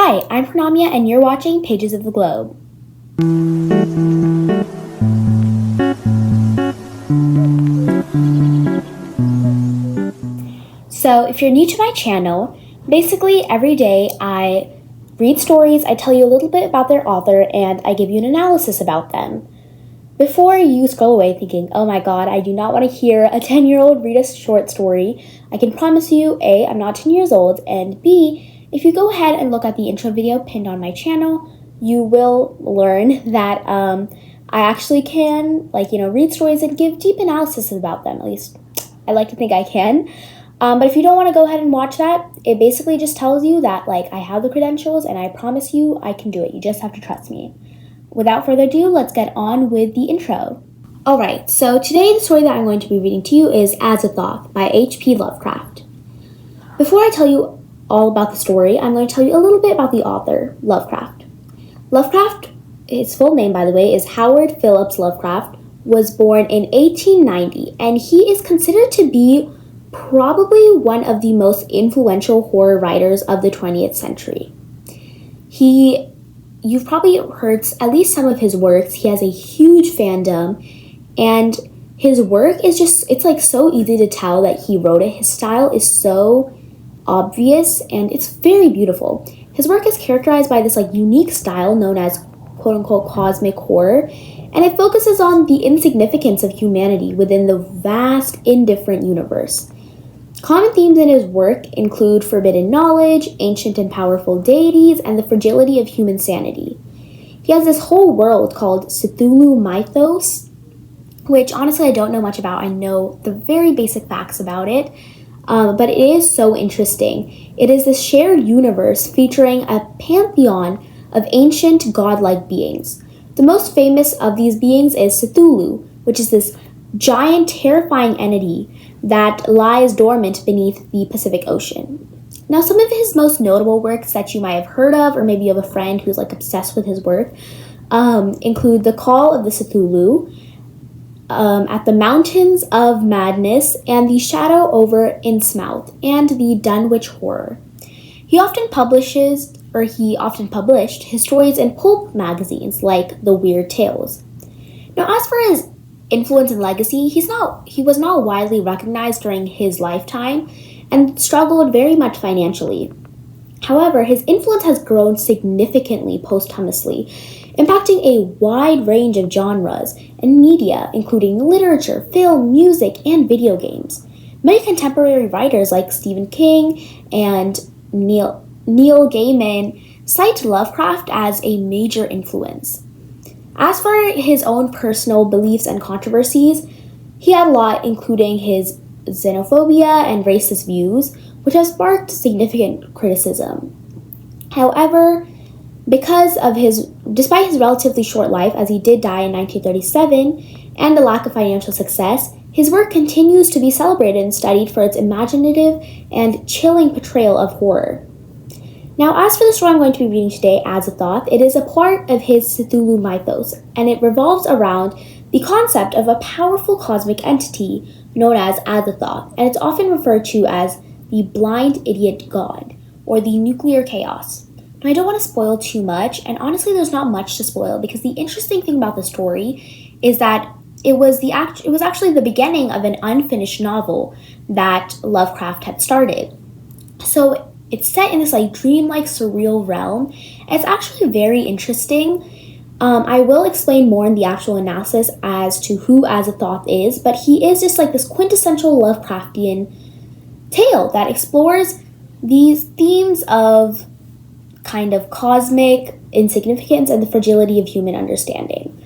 Hi, I'm Pranamya and you're watching Pages of the Globe. So if you're new to my channel, basically every day I read stories, I tell you a little bit about their author, and I give you an analysis about them. Before you scroll away thinking, oh my god, I do not want to hear a 10-year-old read a short story, I can promise you, A, I'm not 10 years old, and B, if you go ahead and look at the intro video pinned on my channel, you will learn that I actually can, read stories and give deep analysis about them. At least I like to think I can. But if you don't want to go ahead and watch that, it basically just tells you that, I have the credentials and I promise you I can do it. You just have to trust me. Without further ado, let's get on with the intro. Alright, so today the story that I'm going to be reading to you is Azathoth by H.P. Lovecraft. Before I tell you all about the story, I'm going to tell you a little bit about the author, Lovecraft. Lovecraft, his full name by the way, is Howard Phillips Lovecraft, was born in 1890, and he is considered to be probably one of the most influential horror writers of the 20th century. You've probably heard at least some of his works. He has a huge fandom, and his work is it's so easy to tell that he wrote it. His style is so obvious, and it's very beautiful. His work is characterized by this unique style known as quote-unquote cosmic horror, and it focuses on the insignificance of humanity within the vast, indifferent universe. Common themes in his work include forbidden knowledge, ancient and powerful deities, and the fragility of human sanity. He has this whole world called Cthulhu Mythos, which honestly I don't know much about. I know the very basic facts about it, but it is so interesting. It is this shared universe featuring a pantheon of ancient godlike beings. The most famous of these beings is Cthulhu, which is this giant, terrifying entity that lies dormant beneath the Pacific Ocean. Now, some of his most notable works that you might have heard of, or maybe you have a friend who's obsessed with his work, include The Call of the Cthulhu, At the Mountains of Madness, and The Shadow over Innsmouth, and the Dunwich Horror. He often published his stories in pulp magazines like The Weird Tales. Now, as for his influence and legacy, he was not widely recognized during his lifetime and struggled very much financially. However, his influence has grown significantly posthumously, impacting a wide range of genres and media, including literature, film, music, and video games. Many contemporary writers like Stephen King and Neil Gaiman cite Lovecraft as a major influence. As for his own personal beliefs and controversies, he had a lot, including his xenophobia and racist views, which have sparked significant criticism. However, despite his relatively short life, as he did die in 1937, and the lack of financial success, his work continues to be celebrated and studied for its imaginative and chilling portrayal of horror. Now, as for the story I'm going to be reading today, Azathoth, it is a part of his Cthulhu Mythos, and it revolves around the concept of a powerful cosmic entity known as Azathoth, and it's often referred to as the blind idiot god, or the nuclear chaos. Now, I don't want to spoil too much, and honestly there's not much to spoil, because the interesting thing about the story is that it was actually the beginning of an unfinished novel that Lovecraft had started. So it's set in this dreamlike surreal realm, and it's actually very interesting. I will explain more in the actual analysis as to who Azathoth is, but he is just this quintessential Lovecraftian tale that explores these themes of kind of cosmic insignificance and the fragility of human understanding.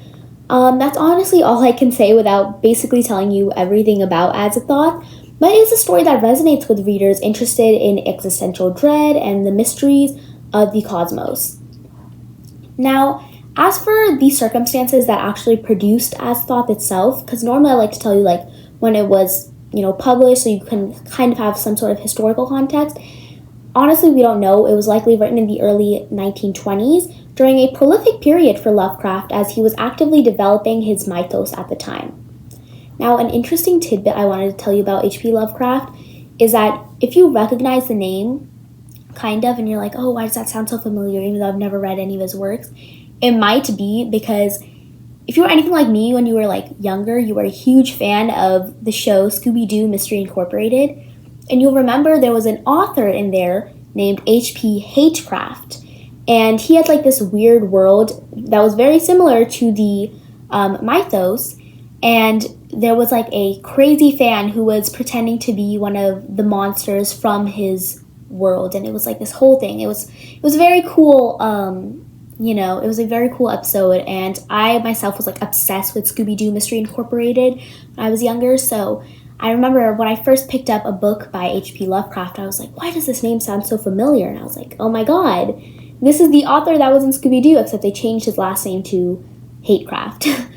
That's honestly all I can say without basically telling you everything about Azathoth. But it is a story that resonates with readers interested in existential dread and the mysteries of the cosmos. Now, as for the circumstances that actually produced Azathoth itself, because normally I like to tell you when it was published, so you can kind of have some sort of historical context. Honestly, we don't know. It was likely written in the early 1920s during a prolific period for Lovecraft as he was actively developing his mythos at the time. Now, an interesting tidbit I wanted to tell you about H.P. Lovecraft is that if you recognize the name kind of, and you're like, oh, why does that sound so familiar, even though I've never read any of his works, it might be because if you were anything like me when you were like younger, you were a huge fan of the show Scooby-Doo Mystery Incorporated, and you'll remember there was an author in there named H.P. Hatecraft, and he had like this weird world that was very similar to the Mythos, and there was like a crazy fan who was pretending to be one of the monsters from his world, and it was like this whole thing. It was very cool. It was a very cool episode, and I myself was like obsessed with Scooby-Doo Mystery Incorporated when I was younger. So I remember when I first picked up a book by H.P. Lovecraft, I was like, why does this name sound so familiar? And I was like, oh my god, this is the author that was in Scooby-Doo, except they changed his last name to Hatecraft.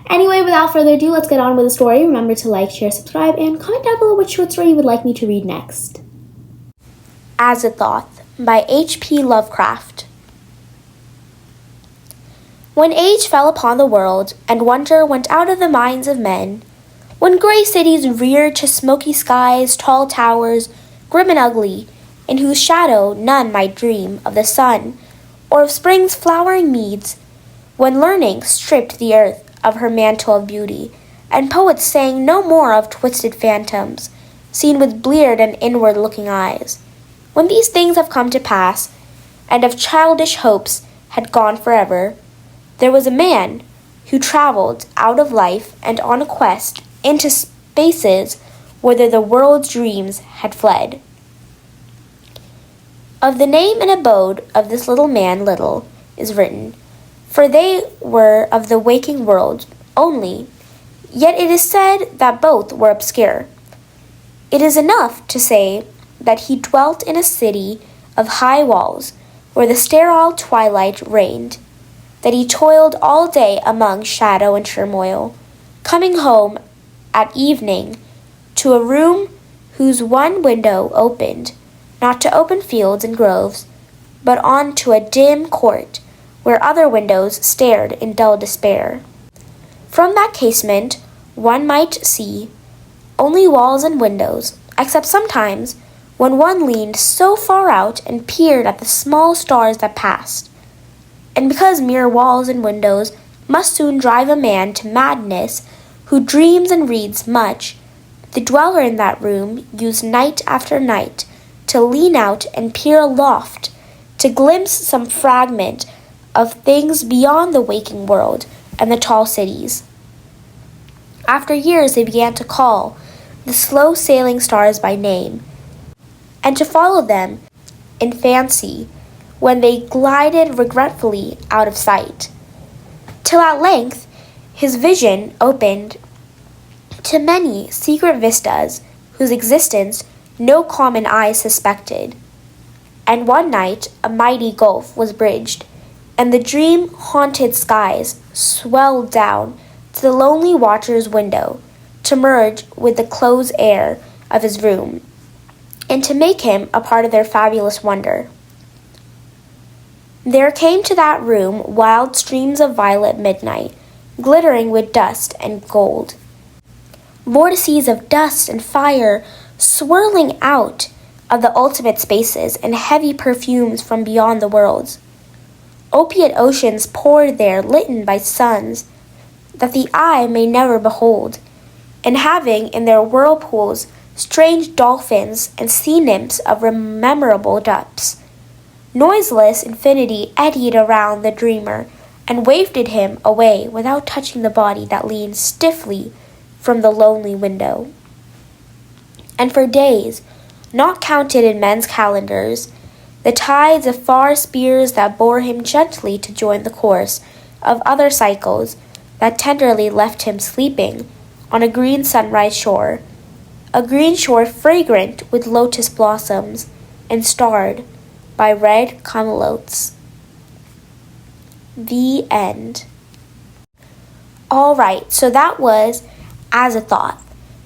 Anyway, without further ado, let's get on with the story. Remember to like, share, subscribe, and comment down below which short story you would like me to read next. Azathoth by H.P. Lovecraft. When age fell upon the world, and wonder went out of the minds of men, when gray cities reared to smoky skies tall towers, grim and ugly, in whose shadow none might dream of the sun, or of spring's flowering meads, when learning stripped the earth of her mantle of beauty, and poets sang no more of twisted phantoms, seen with bleared and inward-looking eyes. When these things have come to pass, and of childish hopes had gone forever, there was a man who traveled out of life and on a quest into spaces whither the world's dreams had fled. Of the name and abode of this little man little is written, for they were of the waking world only, yet it is said that both were obscure. It is enough to say that he dwelt in a city of high walls, where the sterile twilight reigned, that he toiled all day among shadow and turmoil, coming home at evening to a room whose one window opened, not to open fields and groves, but on to a dim court, where other windows stared in dull despair. From that casement one might see only walls and windows, except sometimes when one leaned so far out and peered at the small stars that passed. And because mere walls and windows must soon drive a man to madness who dreams and reads much, the dweller in that room used night after night to lean out and peer aloft, to glimpse some fragment of things beyond the waking world and the tall cities. After years they began to call the slow-sailing stars by name, and to follow them in fancy when they glided regretfully out of sight, till at length his vision opened to many secret vistas whose existence no common eye suspected. And one night a mighty gulf was bridged, and the dream-haunted skies swelled down to the lonely watcher's window, to merge with the close air of his room, and to make him a part of their fabulous wonder. There came to that room wild streams of violet midnight, glittering with dust and gold, vortices of dust and fire swirling out of the ultimate spaces, and heavy perfumes from beyond the worlds. Opiate oceans poured there, litten by suns that the eye may never behold, and having in their whirlpools strange dolphins and sea nymphs of memorable depths. Noiseless infinity eddied around the dreamer and wafted him away without touching the body that leaned stiffly from the lonely window. And for days, not counted in men's calendars, the tides of far spears that bore him gently to join the course of other cycles that tenderly left him sleeping on a green sunrise shore, a green shore fragrant with lotus blossoms and starred by red camelotes. The end. Alright, so that was Azathoth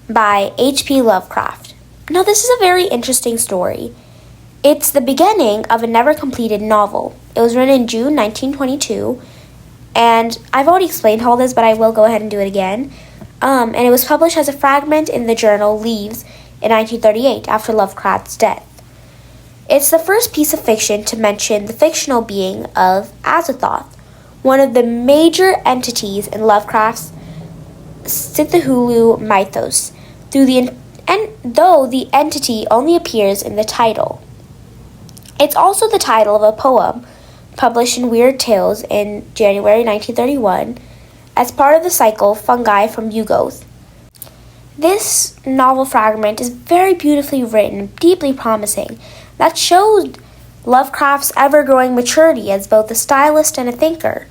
by H.P. Lovecraft. Now this is a very interesting story. It's the beginning of a never-completed novel. It was written in June 1922, and I've already explained all this, but I will go ahead and do it again. And it was published as a fragment in the journal Leaves in 1938 after Lovecraft's death. It's the first piece of fiction to mention the fictional being of Azathoth, one of the major entities in Lovecraft's Cthulhu Mythos, though the entity only appears in the title. It's also the title of a poem published in Weird Tales in January 1931 as part of the cycle Fungi from Yugoth. This novel fragment is very beautifully written, deeply promising, that shows Lovecraft's ever-growing maturity as both a stylist and a thinker.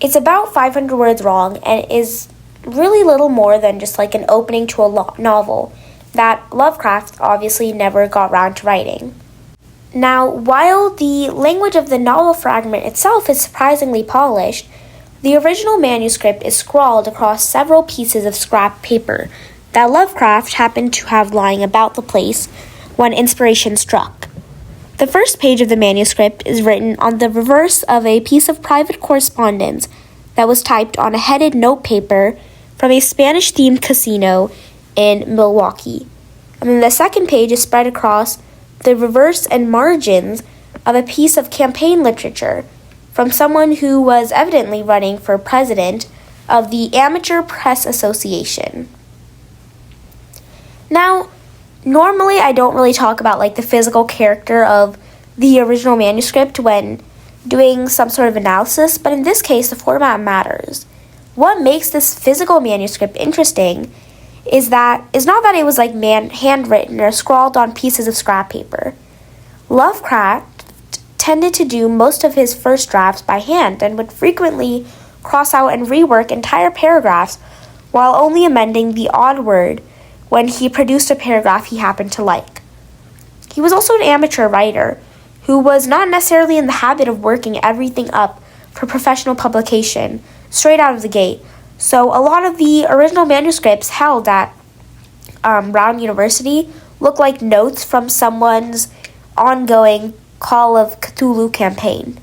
It's about 500 words long and is really little more than just like an opening to a novel that Lovecraft obviously never got around to writing. Now, while the language of the novel fragment itself is surprisingly polished, the original manuscript is scrawled across several pieces of scrap paper that Lovecraft happened to have lying about the place when inspiration struck. The first page of the manuscript is written on the reverse of a piece of private correspondence that was typed on a headed note paper from a Spanish-themed casino in Milwaukee. And then the second page is spread across the reverse and margins of a piece of campaign literature from someone who was evidently running for president of the Amateur Press Association. Now, normally I don't really talk about like the physical character of the original manuscript when doing some sort of analysis, but in this case the format matters. What makes this physical manuscript interesting is not that it was like handwritten or scrawled on pieces of scrap paper. Lovecraft tended to do most of his first drafts by hand and would frequently cross out and rework entire paragraphs while only amending the odd word when he produced a paragraph he happened to like. He was also an amateur writer who was not necessarily in the habit of working everything up for professional publication straight out of the gate. So a lot of the original manuscripts held at Brown University look like notes from someone's ongoing Call of Cthulhu campaign.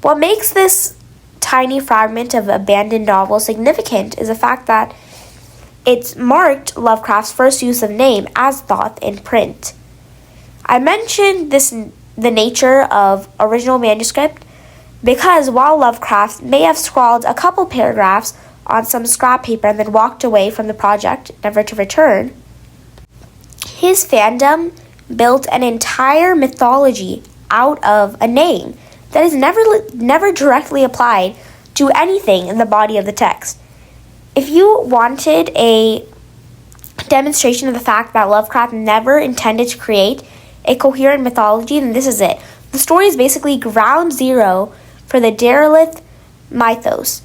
What makes this tiny fragment of abandoned novel significant is the fact that it's marked Lovecraft's first use of name Azathoth in print. I mentioned the nature of original manuscript because while Lovecraft may have scrawled a couple paragraphs on some scrap paper and then walked away from the project, never to return, his fandom built an entire mythology out of a name that is never directly applied to anything in the body of the text. If you wanted a demonstration of the fact that Lovecraft never intended to create a coherent mythology, then this is it. The story is basically ground zero for the derelict mythos.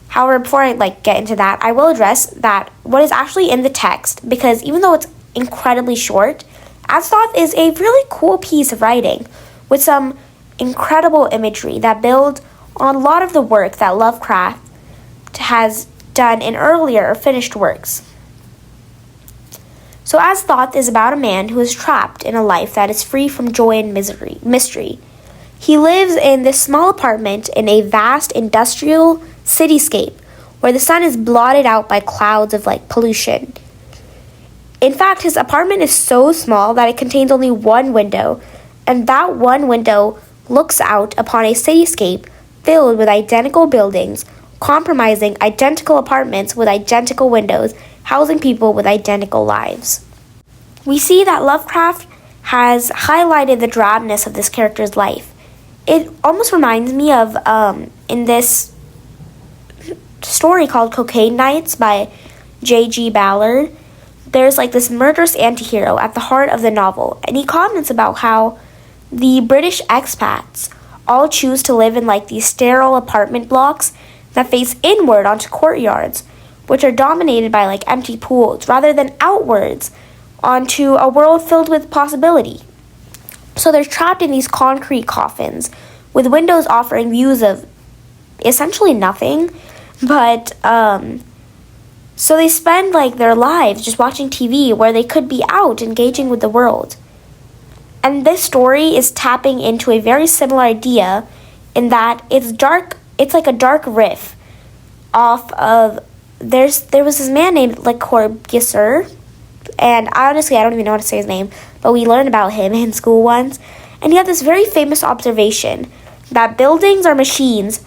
However, before I get into that, I will address that what is actually in the text, because even though it's incredibly short, Azathoth is a really cool piece of writing with some incredible imagery that build on a lot of the work that Lovecraft has done in earlier finished works. So Azathoth is about a man who is trapped in a life that is free from joy and mystery. He lives in this small apartment in a vast industrial cityscape where the sun is blotted out by clouds of pollution. In fact, his apartment is so small that it contains only one window, and that one window looks out upon a cityscape filled with identical buildings, comprising identical apartments with identical windows, housing people with identical lives. We see that Lovecraft has highlighted the drabness of this character's life. It almost reminds me of, in this story called Cocaine Nights by J.G. Ballard, there's this murderous antihero at the heart of the novel, and he comments about how the British expats all choose to live in these sterile apartment blocks that face inward onto courtyards, which are dominated by empty pools, rather than outwards onto a world filled with possibility. So they're trapped in these concrete coffins with windows offering views of essentially nothing, but so they spend their lives just watching TV where they could be out engaging with the world. And this story is tapping into a very similar idea in that it's dark. It's like a dark riff off of there was this man named Corbusier, and honestly I don't even know how to say his name, but we learned about him in school once, And he had this very famous observation that buildings are machines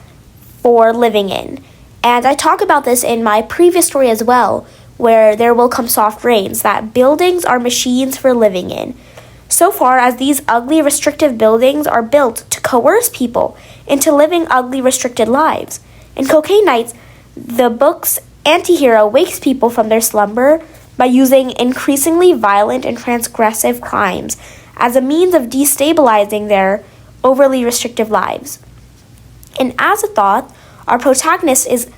for living in. And I talk about this in my previous story as well, where there will come soft rains, that buildings are machines for living in. So far as these ugly, restrictive buildings are built to coerce people into living ugly, restricted lives. In Cocaine Nights, the book's anti-hero wakes people from their slumber by using increasingly violent and transgressive crimes as a means of destabilizing their overly restrictive lives. In Azathoth, our protagonist is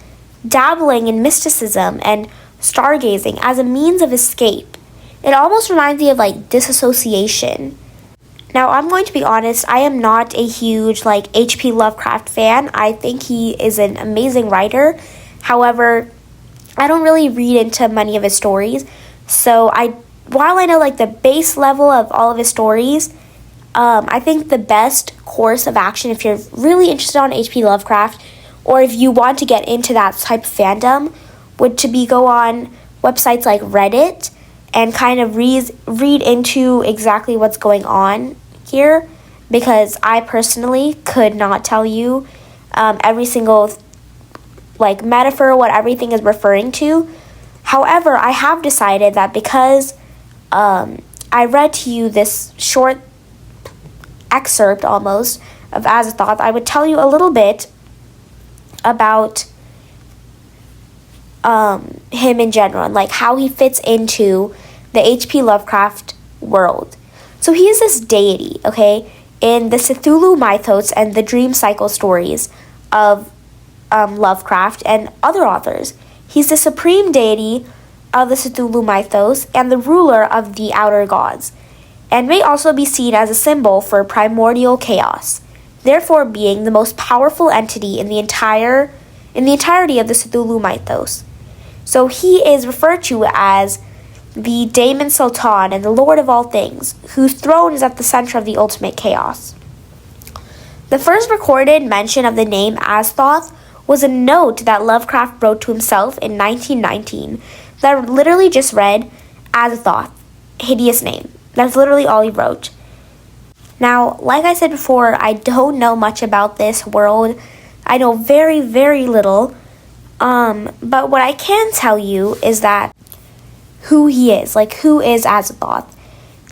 dabbling in mysticism and stargazing as a means of escape. It almost reminds me of disassociation. Now, I'm going to be honest, I am not a huge H.P. Lovecraft fan. I think he is an amazing writer. However, I don't really read into many of his stories. So while I know the base level of all of his stories, I think the best course of action if you're really interested on H.P. Lovecraft, or if you want to get into that type of fandom, would to be go on websites like Reddit and kind of read into exactly what's going on here, because I personally could not tell you every single metaphor, what everything is referring to. However, I have decided that because I read to you this short excerpt almost of Azathoth, I would tell you a little bit about him in general and how he fits into the H.P. Lovecraft world. So he is this deity, okay, in the Cthulhu Mythos and the dream cycle stories of Lovecraft and other authors. He's the supreme deity of the Cthulhu Mythos and the ruler of the outer gods, and may also be seen as a symbol for primordial chaos, therefore being the most powerful entity in the entirety of the Cthulhu Mythos. So he is referred to as the Daemon Sultan and the Lord of all things, whose throne is at the center of the ultimate chaos. The first recorded mention of the name Azathoth was a note that Lovecraft wrote to himself in 1919 that literally just read, Azathoth, hideous name. That's literally all he wrote. Now, like I said before, I don't know much about this world. I know very, very little. But what I can tell you is that who he is, who is Azathoth.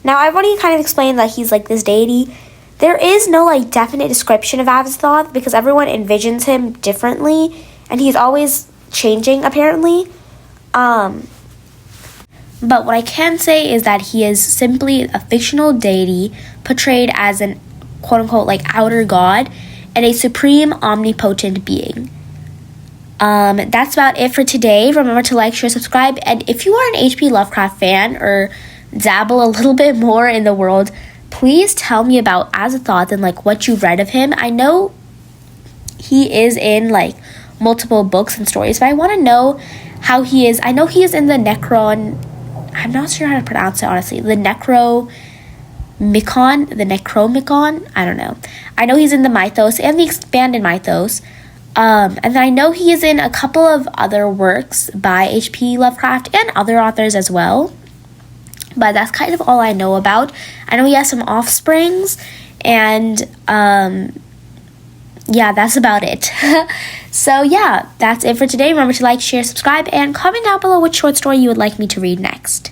Now, I've already kind of explained that he's this deity. There is no definite description of Azathoth because everyone envisions him differently, and he's always changing apparently. But what I can say is that he is simply a fictional deity portrayed as an quote-unquote outer god and a supreme omnipotent being. That's about it for today. Remember to like, share, subscribe, and if you are an H.P. Lovecraft fan or dabble a little bit more in the world, please tell me about Azathoth and what you read of him. I know he is in multiple books and stories, but I want to know how he is. I know he is in the I'm not sure how to pronounce it honestly. The Necronomicon, I don't know. I know he's in the Mythos and the expanded Mythos. And I know he is in a couple of other works by H.P. Lovecraft and other authors as well. But that's kind of all I know about. I know he has some offsprings, and yeah, that's about it. So yeah, that's it for today. Remember to like, share, subscribe, and comment down below which short story you would like me to read next.